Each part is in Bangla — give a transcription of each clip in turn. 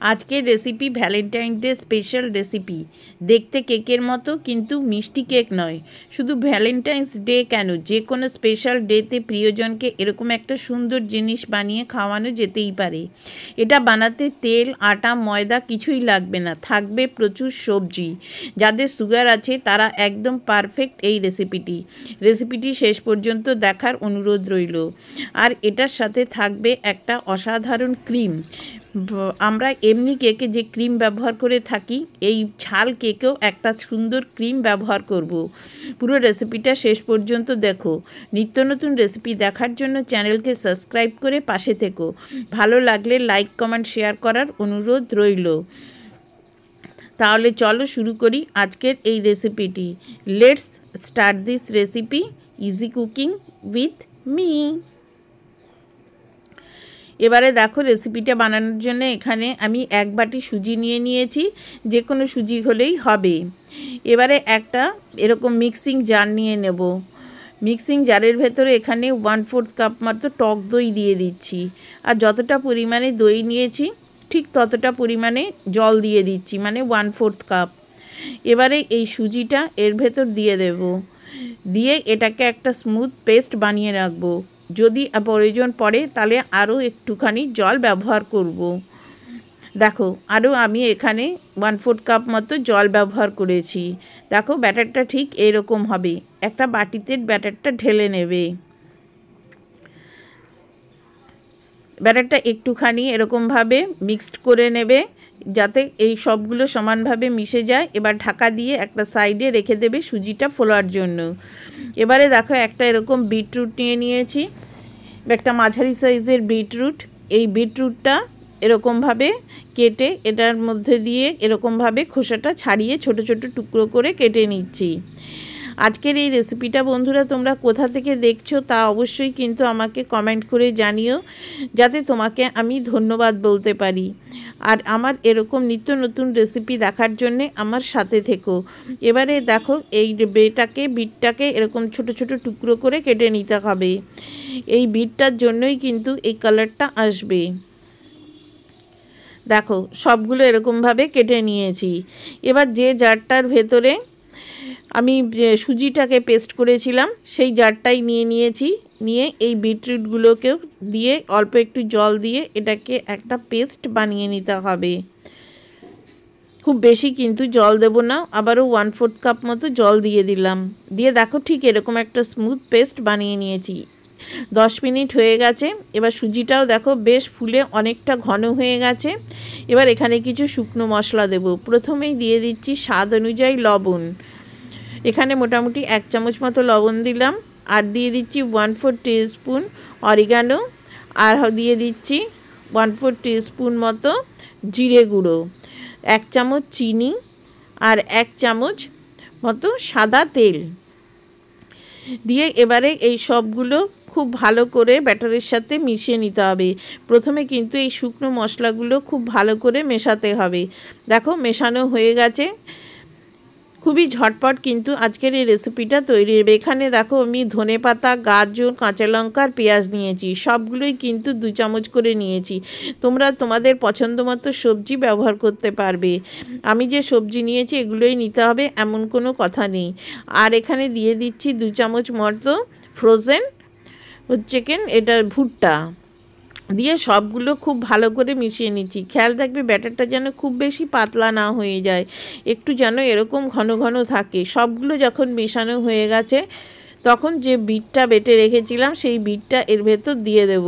আজকের recipe Valentine day special recipe. দেখতে কেকের মতো, কিন্তু মিষ্টি কেক নয়। শুধু ভ্যালেন্টাইন্স ডে কেন, যে কোনো স্পেশাল ডেতে প্রিয়জনকে এরকম একটা সুন্দর জিনিস বানিয়ে খাওয়ানো যেতেই পারে। এটা বানাতে তেল, আটা, ময়দা কিছুই লাগবে না, থাকবে প্রচুর সবজি। যাদের সুগার আছে তারা একদম পারফেক্ট এই রেসিপিটি শেষ পর্যন্ত দেখার অনুরোধ রইল। আর এটার সাথে থাকবে একটা অসাধারণ ক্রিম। আমরা এমনি কেকে যে ক্রিম ব্যবহার করে থাকি, এই ঝাল কেকেও একটা সুন্দর ক্রিম ব্যবহার করব। পুরো রেসিপিটা শেষ পর্যন্ত দেখো। নিত্য নতুন রেসিপি দেখার জন্য চ্যানেলকে সাবস্ক্রাইব করে পাশে থেকো। ভালো লাগলে লাইক, কমেন্ট, শেয়ার করার অনুরোধ রইল। তাহলে চলো শুরু করি আজকের এই রেসিপিটি। Let's start this recipe, easy cooking with me. এবারে দেখো, রেসিপিটা বানানোর জন্য এখানে আমি 1 বাটি সুজি নিয়ে নিয়েছি। যে কোনো সুজি হলেই হবে। এবারে একটা এরকম মিক্সিং জার নিয়ে নেব। মিক্সিং জারের ভেতরে এখানে 1/4 কাপ মতো টক দই দিয়ে দিচ্ছি। আর যতটা পরিমাণে দই নিয়েছি ঠিক ততটা পরিমাণে জল দিয়ে দিচ্ছি, মানে 1/4 কাপ। এবারে এই সুজিটা এর ভেতর দিয়ে দেব। দিয়ে এটাকে একটা স্মুথ পেস্ট বানিয়ে রাখবো। যদি প্রয়োজন পড়ে তাহলে আরও একটুখানি জল ব্যবহার করব। দেখো, আরও আমি এখানে 1/4 কাপ মতো জল ব্যবহার করেছি। দেখো, ব্যাটারটা ঠিক এরকম হবে। একটা বাটিতে ব্যাটারটা ঢেলে নেবে। ব্যাটারটা একটুখানি এরকমভাবে মিক্সড করে নেবে, যাতে এই সবগুলো সমানভাবে মিশে যায়। এবার ঢাকা দিয়ে একটা সাইডে রেখে দেবে সুজিটা ফোলার জন্য। এবারে দেখো, একটা এরকম বিটরুট নিয়ে নিয়েছি, একটা মাঝারি সাইজের বিটরুট। এই বিটরুটটা এরকমভাবে কেটে এটার মধ্যে দিয়ে এরকমভাবে খোসাটা ছাড়িয়ে ছোট ছোট টুকরো করে কেটে নিচ্ছি। আজকের এই রেসিপিটা বন্ধুরা তোমরা কোথা থেকে দেখছো তা অবশ্যই কিন্তু আমাকে কমেন্ট করে জানিও, যাতে তোমাকে আমি ধন্যবাদ বলতে পারি। আর আমার এরকম নিত্য নতুন রেসিপি দেখার জন্যে আমার সাথে থেকো। এবারে দেখো, এই বিটটাকে এরকম ছোট ছোট টুকরো করে কেটে নিতে হবে। এই বিটটার জন্যই কিন্তু এই কালারটা আসবে। দেখো, সবগুলো এরকমভাবে কেটে নিয়েছি। এবার যে জারটার ভেতরে আমি সুজিটাকে পেস্ট করেছিলাম সেই জারটাই নিয়েছি। নিয়ে এই বিটরুটগুলোকেও দিয়ে অল্প একটু জল দিয়ে এটাকে একটা পেস্ট বানিয়ে নিতে হবে। খুব বেশি কিন্তু জল দেব না, আবারও 1/4 কাপ মতো জল দিয়ে দিলাম। দিয়ে দেখো, ঠিক এরকম একটা স্মুথ পেস্ট বানিয়ে নিয়েছি। 10 মিনিট হয়ে গেছে। এবার সুজিটাও দেখো বেশ ফুলে অনেকটা ঘন হয়ে গেছে। এবার এখানে কিছু শুকনো মশলা দেব। প্রথমেই দিয়ে দিচ্ছি স্বাদ অনুযায়ী লবণ। এখানে মোটামুটি 1 চামচ মতো লবণ দিলাম। আর দিয়ে দিচ্ছি 1/4 টিস্পুন অরিগানো। আর দিয়ে দিচ্ছি 1/4 টিস্পুন মতো জিরে গুঁড়ো, 1 চামচ চিনি, আর 1 চামচ মতো সাদা তেল দিয়ে এবারে এই সবগুলো খুব ভালো করে ব্যাটারের সাথে মিশিয়ে নিতে হবে। প্রথমে কিন্তু এই শুকনো মশলাগুলো খুব ভালো করে মেশাতে হবে। দেখো, মেশানো হয়ে গেছে। খুবই ঝটপট কিন্তু আজকের এই রেসিপিটা তৈরি হবে। এখানে দেখো, আমি ধনেপাতা, গাজর, কাঁচা লঙ্কা আর পেঁয়াজ নিয়েছি। সবগুলোই কিন্তু 2 চামচ করে নিয়েছি। তোমরা তোমাদের পছন্দ মতো সবজি ব্যবহার করতে পারবে। আমি যে সবজি নিয়েছি এগুলোই নিতে হবে, এমন কোনো কথা নেই। আর এখানে দিয়ে দিচ্ছি 2 চামচ মতো ফ্রোজেন এটা ভুট্টা দিয়ে সবগুলো খুব ভালো করে মিশিয়ে নিচ্ছি। খেয়াল রাখবে ব্যাটারটা যেন খুব বেশি পাতলা না হয়ে যায়, একটু যেন এরকম ঘন ঘন থাকে। সবগুলো যখন মেশানো হয়ে গেছে তখন যে বিটটা বেটে রেখেছিলাম সেই বিটটা এর ভেতর দিয়ে দেব।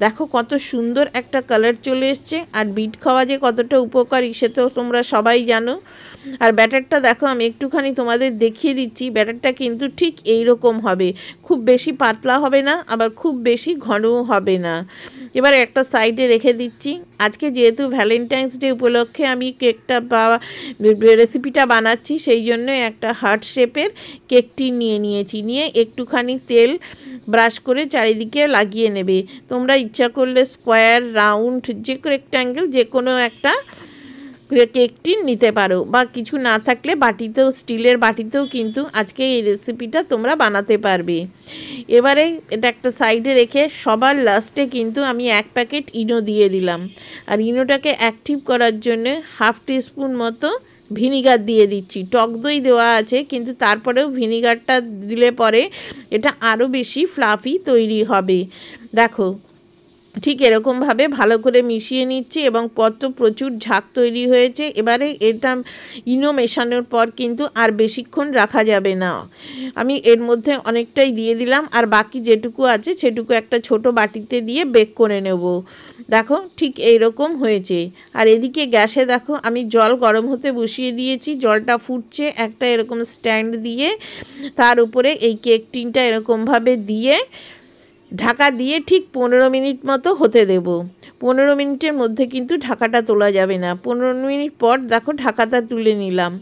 দেখো, কত সুন্দর একটা কালার চলে এসছে। আর বিট খাওয়া যে কতটা উপকারী সে তো তোমরা সবাই জানো। আর ব্যাটারটা দেখো, আমি একটুখানি তোমাদের দেখিয়ে দিচ্ছি। ব্যাটারটা কিন্তু ঠিক এই রকম হবে, খুব বেশি পাতলা হবে না, আবার খুব বেশি ঘনও হবে না। এবার একটা সাইডে রেখে দিচ্ছি। আজকে যেহেতু ভ্যালেন্টাইন্স ডে উপলক্ষে আমি কেকটা রেসিপিটা বানাচ্ছি, সেই জন্য একটা হার্ট শেপের কেকটি নিয়েছি। নিয়ে একটুখানি তেল ব্রাশ করে চারিদিকে লাগিয়ে নেবে। তোমরা ইচ্ছা করলে স্কোয়ার, রাউন্ড, রেক্ট্যাঙ্গেল যে কোনো একটা কেক টিন নিতে পারো, বা কিছু না থাকলে বাটিতেও, স্টিলের বাটিতেও কিন্তু আজকে এই রেসিপিটা তোমরা বানাতে পারবে। এবারে এটা একটা সাইডে রেখে সবার লাস্টে কিন্তু আমি 1 প্যাকেট ইনো দিয়ে দিলাম। আর ইনোটাকে অ্যাক্টিভ করার জন্য 1/2 টিস্পুন মতো ভিনিগার দিয়ে দিচ্ছি। টক দই দেওয়া আছে, কিন্তু তারপরেও ভিনিগারটা দিলে পরে এটা আরও বেশি ফ্লাফি তৈরি হবে। দেখো ঠিক এরকমভাবে ভালো করে মিশিয়ে নিচ্ছি এবং প্রচুর ঝাঁক তৈরি হয়েছে। এবারে এটা ইনো মেশানোর পর কিন্তু আর বেশিক্ষণ রাখা যাবে না। আমি এর মধ্যে অনেকটাই দিয়ে দিলাম, আর বাকি যেটুকু আছে সেটুকু একটা ছোট বাটিতে দিয়ে বেক করে নেব। দেখো ঠিক এইরকম হয়েছে। আর এদিকে গ্যাসে দেখো আমি জল গরম হতে বসিয়ে দিয়েছি, জলটা ফুটছে। একটা এরকম স্ট্যান্ড দিয়ে তার উপরে এই কেক টিনটা এরকমভাবে দিয়ে ঢাকা দিয়ে ঠিক 15 মিনিট মতো হতে দেব। 15 মিনিটের মধ্যে কিন্তু ঢাকাটা তোলা যাবে না। 15 মিনিট পর দেখো ঢাকাটা তুলে নিলাম।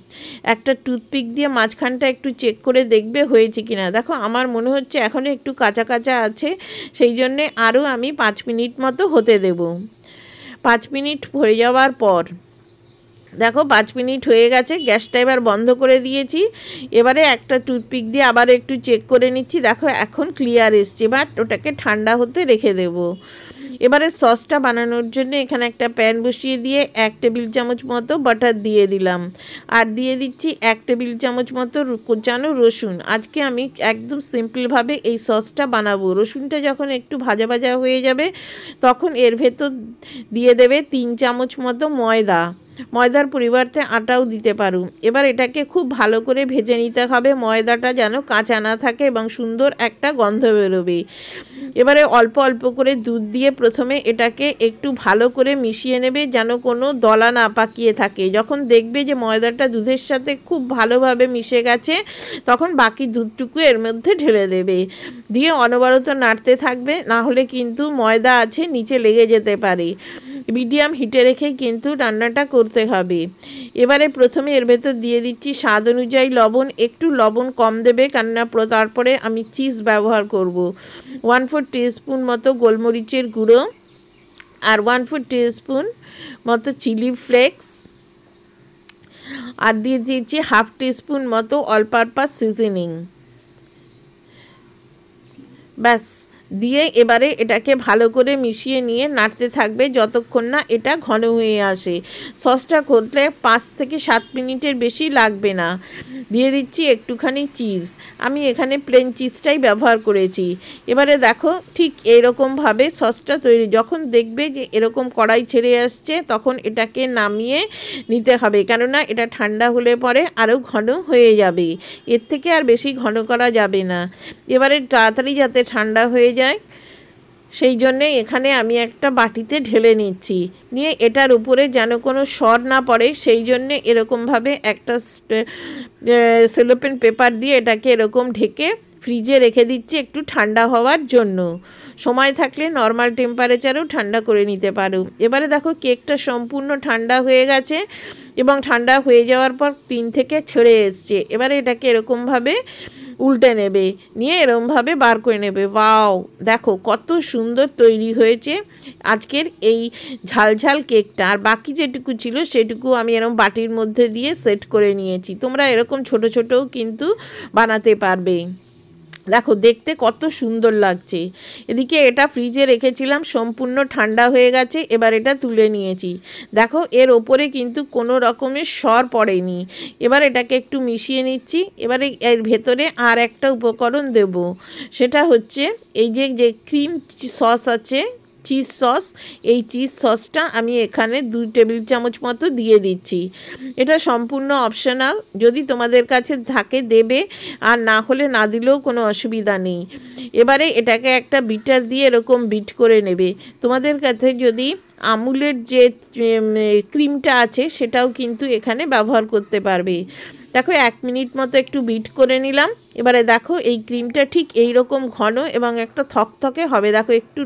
একটা টুথপিক দিয়ে মাঝখানটা একটু চেক করে দেখবে হয়েছে কিনা। দেখো আমার মনে হচ্ছে এখনও একটু কাঁচা কাঁচা আছে, সেই জন্যে আরও আমি 5 মিনিট মতো হতে দেব। 5 মিনিট হয়ে যাওয়ার পর দেখো 5 মিনিট হয়ে গেছে, গ্যাসটা এবার বন্ধ করে দিয়েছি। এবারে একটা টুথপিক দিয়ে আবার একটু চেক করে নিচ্ছি। দেখো এখন ক্লিয়ার এসছে। এবার ওটাকে ঠান্ডা হতে রেখে দেব। এবারে সসটা বানানোর জন্য এখানে একটা প্যান বসিয়ে দিয়ে 1 টেবিল চামচ মতো বাটার দিয়ে দিলাম, আর দিয়ে দিচ্ছি 1 টেবিল চামচ মতো কোচানো রসুন। আজকে আমি একদম সিম্পলভাবে এই সসটা বানাবো। রসুনটা যখন একটু ভাজা ভাজা হয়ে যাবে তখন এর ভেতর দিয়ে দেবে 3 চামচ মতো ময়দা। ময়দার পরিবর্তে আটাও দিতে পারো। এবার এটাকে খুব ভালো করে ভেজে নিতে হবে, ময়দাটা যেন কাঁচা না থাকে এবং সুন্দর একটা গন্ধ বেরোবে। এবারে অল্প অল্প করে দুধ দিয়ে প্রথমে এটাকে একটু ভালো করে মিশিয়ে নেবে, যেন কোনো দলা না পাকিয়ে থাকে। যখন দেখবে যে ময়দাটা দুধের সাথে খুব ভালোভাবে মিশে গেছে তখন বাকি দুধটুকু এর মধ্যে ঢেলে দেবে, দিয়ে অনবরত নাড়তে থাকবে, না হলে কিন্তু ময়দা আছে নিচে লেগে যেতে পারে। মিডিয়াম হিটে রেখেই কিন্তু রান্নাটা করতে হবে। এবারে প্রথমে এর ভেতর দিয়ে দিচ্ছি স্বাদ অনুযায়ী লবণ। একটু লবণ কম দেবে, কেননা তারপরে আমি চিজ ব্যবহার করব। 1/4 টিস্পুন মতো গোলমরিচের গুঁড়ো, আর 1/4 টিস্পুন মতো চিলি ফ্লেক্স, আর দিয়ে দিচ্ছি 1/2 টিস্পুন মতো অল পারপাস সিজনিং। ব্যাস, দিয়ে এবারে এটাকে ভালো করে মিশিয়ে নিয়ে নাড়তে থাকবে যতক্ষণ না এটা ঘন হয়ে আসে। সসটা করতে 5 থেকে 7 মিনিটের বেশি লাগবে না। দিয়ে দিচ্ছি একটুখানি চিজ। আমি এখানে প্লেন চিজটাই ব্যবহার করেছি। এবারে দেখো ঠিক এইরকমভাবে সসটা তৈরি। যখন দেখবে যে এরকম কড়াই ছেড়ে আসছে তখন এটাকে নামিয়ে নিতে হবে, কেননা এটা ঠান্ডা হলে পরে আরও ঘন হয়ে যাবে। এর থেকে আর বেশি ঘন করা যাবে না। এবারে তাড়াতাড়ি যাতে ঠান্ডা হয়ে যায় সেই জন্যে এখানে আমি একটা বাটিতে ঢেলে নিচ্ছি। নিয়ে এটার উপরে যেন কোনো সর না পড়ে সেই জন্যে এরকমভাবে একটা সেলোপেন পেপার দিয়ে এটাকে এরকম ঢেকে ফ্রিজে রেখে দিচ্ছি একটু ঠান্ডা হওয়ার জন্য। সময় থাকলে নর্মাল টেম্পারেচারেও ঠান্ডা করে নিতে পারো। এবারে দেখো কেকটা সম্পূর্ণ ঠান্ডা হয়ে গেছে এবং ঠান্ডা হয়ে যাওয়ার পর টিন থেকে ছেড়ে এসছে। এবারে এটাকে এরকমভাবে উল্টে নেবে, নিয়ে এরমভাবে বার করে নেবে। ওয়াও, দেখো কত সুন্দর তৈরি হয়েছে আজকের এই ঝালঝাল কেকটা। আর বাকি যেটুকু ছিল সেটুকু আমি এরকম বাটির মধ্যে দিয়ে সেট করে নিয়েছি। তোমরা এরকম ছোট ছোটও কিন্তু বানাতে পারবে। দেখো দেখতে কত সুন্দর লাগছে। এদিকে এটা ফ্রিজে রেখেছিলাম, সম্পূর্ণ ঠান্ডা হয়ে গেছে। এবার এটা তুলে নিয়েছি। দেখো এর ওপরে কিন্তু কোনো রকমের সর পড়েনি। এবার এটাকে একটু মিশিয়ে নিচ্ছি। এবারে এর ভেতরে আর একটা উপকরণ দেব, সেটা হচ্ছে এই যে ক্রিম সস আছে, চিজ সস। এই চিজ সসটা আমি এখানে 2 টেবিল চামচ মতো দিয়ে দিচ্ছি। এটা সম্পূর্ণ অপশনাল, যদি তোমাদের কাছে থাকে দেবে, আর না হলে না দিলেও কোনো অসুবিধা নেই। এবারে এটাকে একটা বিটার দিয়ে এরকম বিট করে নেবে। তোমাদের কাছে যদি আমুলের যে ক্রিমটা আছে সেটাও কিন্তু এখানে ব্যবহার করতে পারবে। দেখো 1 মিনিট মতো একটু বিট করে নিলাম। এবারে দেখো এই ক্রিমটা ঠিক এই রকম ঘন এবং একটা থকথকে হবে। দেখো একটু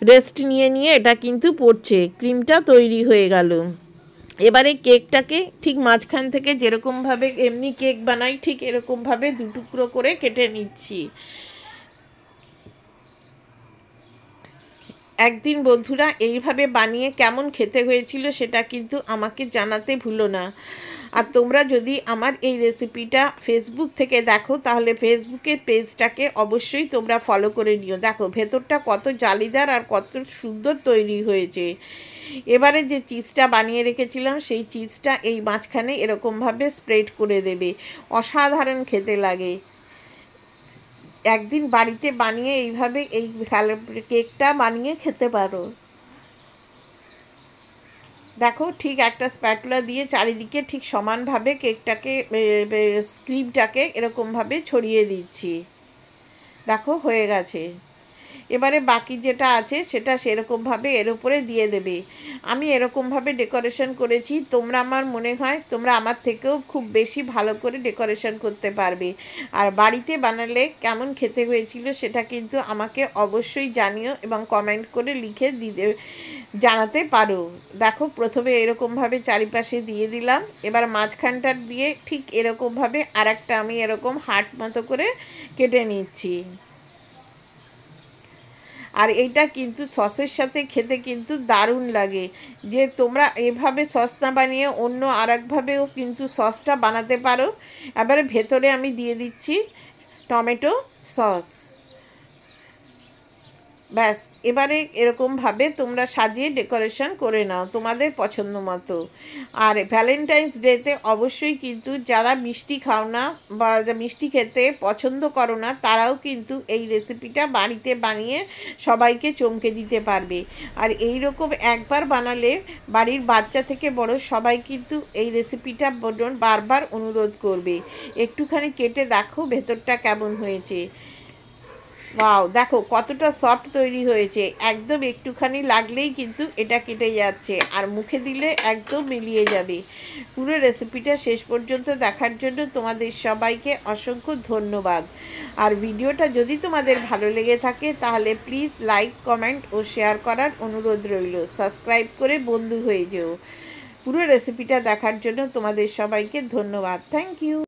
রেস্ট নিয়ে নিয়ে এটা কিন্তু পড়ছে, ক্রিমটা তৈরি হয়ে গেল। এবারে কেকটাকে ঠিক মাঝখান থেকে যেরকমভাবে এমনি কেক বানাই ঠিক এরকমভাবে 2 টুকরো করে কেটে নিচ্ছি। একদিন বন্ধুরা এইভাবে বানিয়ে কেমন খেতে হয়েছিল সেটা কিন্তু আমাকে জানাতে ভুলো না। আর তোমরা যদি আমার এই রেসিপিটা ফেসবুক থেকে দেখো তাহলে ফেসবুকের পেজটাকে অবশ্যই তোমরা ফলো করে নিও। দেখো ভেতরটা কত জালিদার আর কত সুন্দর তৈরি হয়েছে। এবারে যে চিজটা বানিয়ে রেখেছিলাম সেই চিজটা এই মাঝখানে এরকমভাবে স্প্রেড করে দেবে। অসাধারণ খেতে লাগে। একদিন বাড়িতে বানিয়ে এইভাবে এই কেকটা বানিয়ে খেতে পারো। দেখো ঠিক একটা স্প্যাটুলা দিয়ে চারিদিকে ঠিক সমানভাবে কেকটাকে ক্রিমটাকে এরকমভাবে ছড়িয়ে দিচ্ছি। দেখো হয়ে গেছে। এবারে বাকি যেটা আছে সেটা সেরকমভাবে এর উপরে দিয়ে দেবে। আমি এরকমভাবে ডেকোরেশন করেছি। তোমরা আমার মনে হয় তোমরা আমার থেকেও খুব বেশি ভালো করে ডেকোরেশন করতে পারবে। আর বাড়িতে বানালে কেমন খেতে হয়েছিল সেটা কিন্তু আমাকে অবশ্যই জানিও এবং কমেন্ট করে লিখে জানাতে পারো। দেখো প্রথমে এরকমভাবে চারিপাশে দিয়ে দিলাম। এবার মাঝখানটা দিয়ে ঠিক এরকমভাবে আর একটা আমি এরকম হার্ট মতো করে কেটে নিচ্ছি। আর এইটা কিন্তু সসের সাথে খেতে কিন্তু দারুণ লাগে। যে তোমরা এভাবে সস না বানিয়ে অন্য আরেকভাবেও কিন্তু সসটা বানাতে পারো। এবারে ভেতরে আমি দিয়ে দিচ্ছি টমেটো সস। ব্যাস এবারে এরকমভাবে তোমরা সাজিয়ে ডেকোরেশন করে নাও তোমাদের পছন্দ মতো। আর ভ্যালেন্টাইন্স ডেতে অবশ্যই কিন্তু যারা মিষ্টি খাও না বা মিষ্টি খেতে পছন্দ করো না তারাও কিন্তু এই রেসিপিটা বাড়িতে বানিয়ে সবাইকে চমকে দিতে পারবে। আর এই রকম একবার বানালে বাড়ির বাচ্চা থেকে বড় সবাই কিন্তু এই রেসিপিটা বারবার অনুরোধ করবে। একটুখানি কেটে দেখো ভেতরটা কেমন হয়েছে। ওয়াও দেখো কতটা সফট তৈরি হয়েছে। একদম একটুখানি লাগলেই কিন্তু এটা কেটে যাচ্ছে আর মুখে দিলে একদম মিলিয়ে যাবে। পুরো রেসিপিটা শেষ পর্যন্ত দেখার জন্য তোমাদের সবাইকে অসংখ্য ধন্যবাদ। আর ভিডিওটা যদি তোমাদের ভালো লেগে থাকে তাহলে প্লিজ লাইক কমেন্ট ও শেয়ার করার অনুরোধ রইল। সাবস্ক্রাইব করে বন্ধু হয়ে যেও। পুরো রেসিপিটা দেখার জন্য তোমাদের সবাইকে ধন্যবাদ। Thank you.